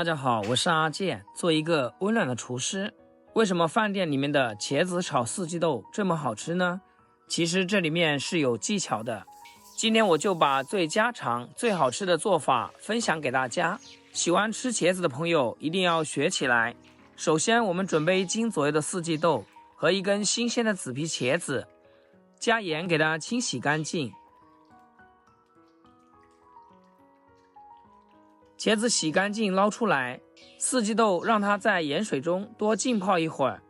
大家好，我是阿健，做一个温暖的厨师。为什么饭店里面的茄子炒四季豆这么好吃呢？其实这里面是有技巧的。今天我就把最家常、最好吃的做法分享给大家。喜欢吃茄子的朋友一定要学起来。首先，我们准备1斤左右的四季豆和1根新鲜的紫皮茄子，加盐给它清洗干净。茄子洗干净捞出来，四季豆让它在盐水中多浸泡一会儿。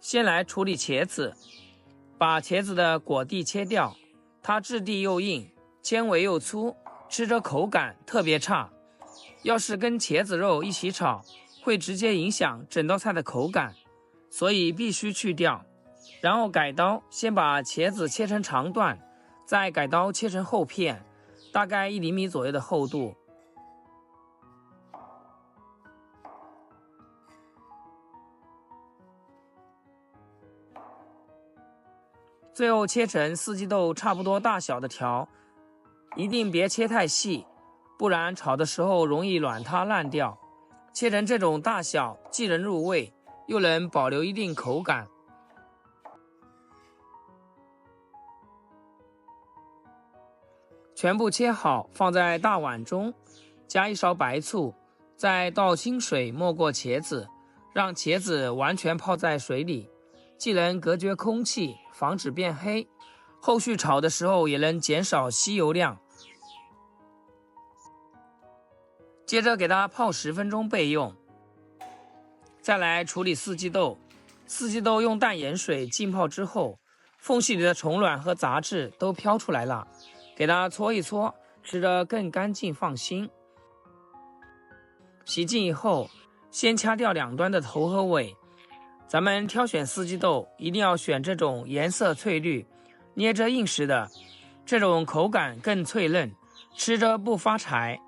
先来处理茄子，把茄子的果蒂切掉，它质地又硬，纤维又粗，吃着口感特别差。要是跟茄子肉一起炒，会直接影响整道菜的口感，所以必须去掉。然后改刀，先把茄子切成长段，再改刀切成厚片，大概1厘米左右的厚度。最后切成四季豆差不多大小的条，一定别切太细，不然炒的时候容易软塌烂掉。切成这种大小，既能入味，又能保留一定口感。全部切好，放在大碗中，加1勺白醋，再倒清水没过茄子，让茄子完全泡在水里，既能隔绝空气，防止变黑，后续炒的时候也能减少吸油量。接着给它泡10分钟备用。再来处理四季豆，四季豆用淡盐水浸泡之后，缝隙里的虫卵和杂质都飘出来了，给它搓一搓，吃得更干净放心。洗净以后，先掐掉两端的头和尾。咱们挑选四季豆一定要选这种颜色翠绿、捏着硬实的，这种口感更脆嫩，吃着不发柴。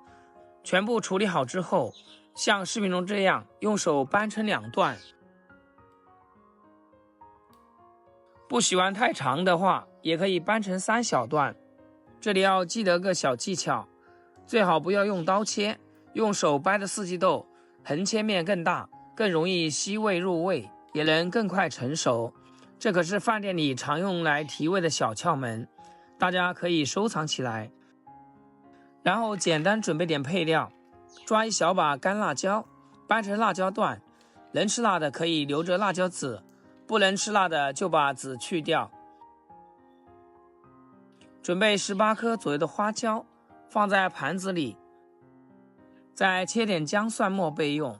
全部处理好之后，像视频中这样用手掰成2段。不喜欢太长的话，也可以掰成3小段。这里要记得个小技巧，最好不要用刀切，用手掰的四季豆横切面更大，更容易吸味入味，也能更快成熟。这可是饭店里常用来提味的小窍门，大家可以收藏起来。然后简单准备点配料，抓1小把干辣椒，掰成辣椒段，能吃辣的可以留着辣椒籽，不能吃辣的就把籽去掉。准备18颗左右的花椒，放在盘子里，再切点姜蒜末备用。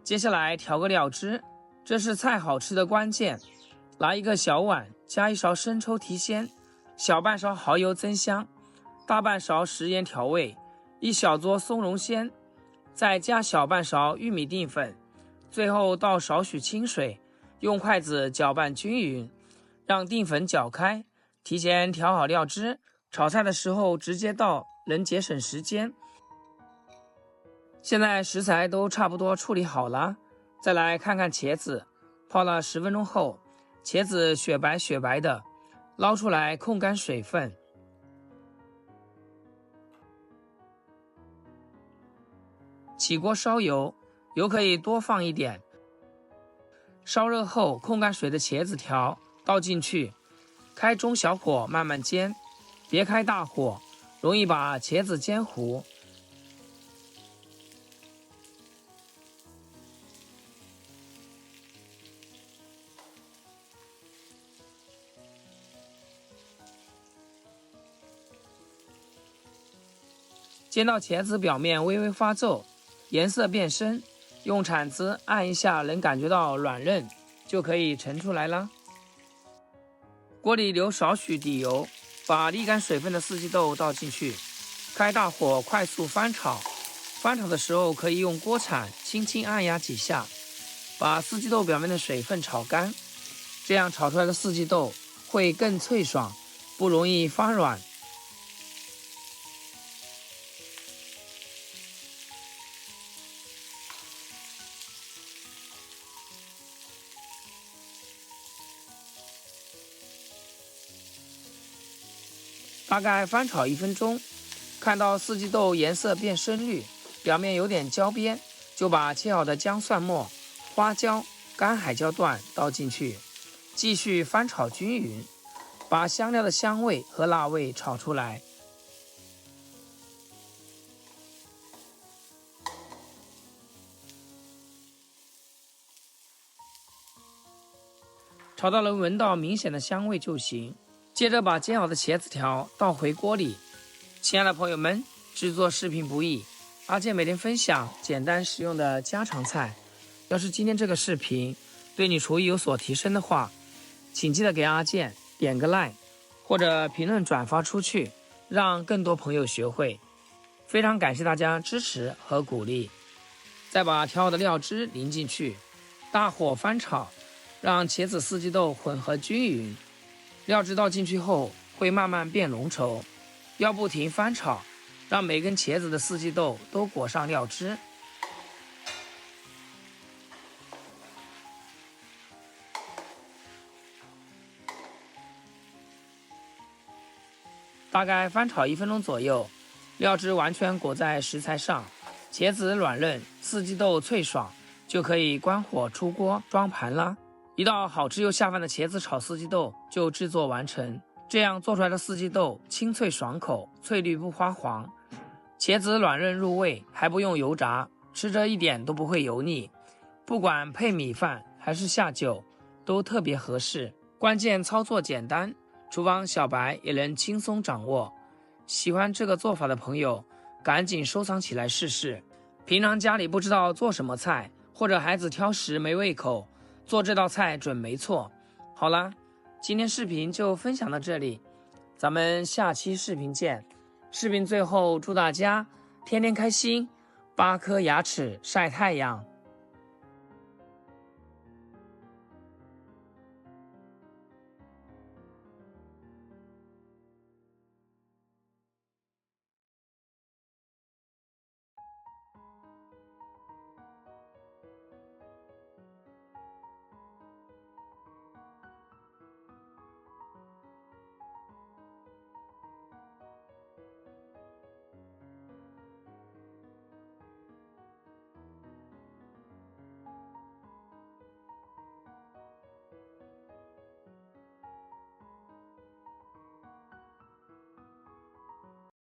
接下来调个料汁，这是菜好吃的关键。拿一个小碗，加1勺生抽提鲜，小半勺蚝油增香，大半勺食盐调味，1小撮松茸鲜，再加小半勺玉米淀粉，最后倒少许清水，用筷子搅拌均匀，让淀粉搅开。提前调好料汁，炒菜的时候直接倒，能节省时间。现在食材都差不多处理好了，再来看看茄子，泡了10分钟后，茄子雪白雪白的，捞出来控干水分。起锅烧油，油可以多放一点。烧热后，控干水的茄子条倒进去，开中小火慢慢煎，别开大火，容易把茄子煎糊。煎到茄子表面微微发皱，颜色变深，用铲子按一下能感觉到软嫩，就可以盛出来了。锅里留少许底油，把沥干水分的四季豆倒进去，开大火快速翻炒。翻炒的时候可以用锅铲轻轻按压几下，把四季豆表面的水分炒干，这样炒出来的四季豆会更脆爽，不容易发软。大概翻炒1分钟，看到四季豆颜色变深绿，表面有点焦边，就把切好的姜蒜末、花椒、干海椒段倒进去，继续翻炒均匀，把香料的香味和辣味炒出来。炒到能闻到明显的香味就行。接着把煎好的茄子条倒回锅里。亲爱的朋友们，制作视频不易，阿健每天分享简单实用的家常菜。要是今天这个视频对你厨艺有所提升的话，请记得给阿健点个 like 或者评论转发出去，让更多朋友学会。非常感谢大家支持和鼓励。再把调好的料汁淋进去，大火翻炒，让茄子四季豆混合均匀。料汁倒进去后会慢慢变浓稠，要不停翻炒，让每根茄子的四季豆都裹上料汁。大概翻炒1分钟左右，料汁完全裹在食材上，茄子软嫩，四季豆脆爽，就可以关火出锅装盘啦。一道好吃又下饭的茄子炒四季豆就制作完成。这样做出来的四季豆清脆爽口，翠绿不发黄，茄子软嫩入味，还不用油炸，吃着一点都不会油腻。不管配米饭还是下酒，都特别合适。关键操作简单，厨房小白也能轻松掌握。喜欢这个做法的朋友，赶紧收藏起来试试。平常家里不知道做什么菜，或者孩子挑食没胃口，做这道菜准没错。好啦，今天视频就分享到这里，咱们下期视频见。视频最后祝大家天天开心，8颗牙齿晒太阳。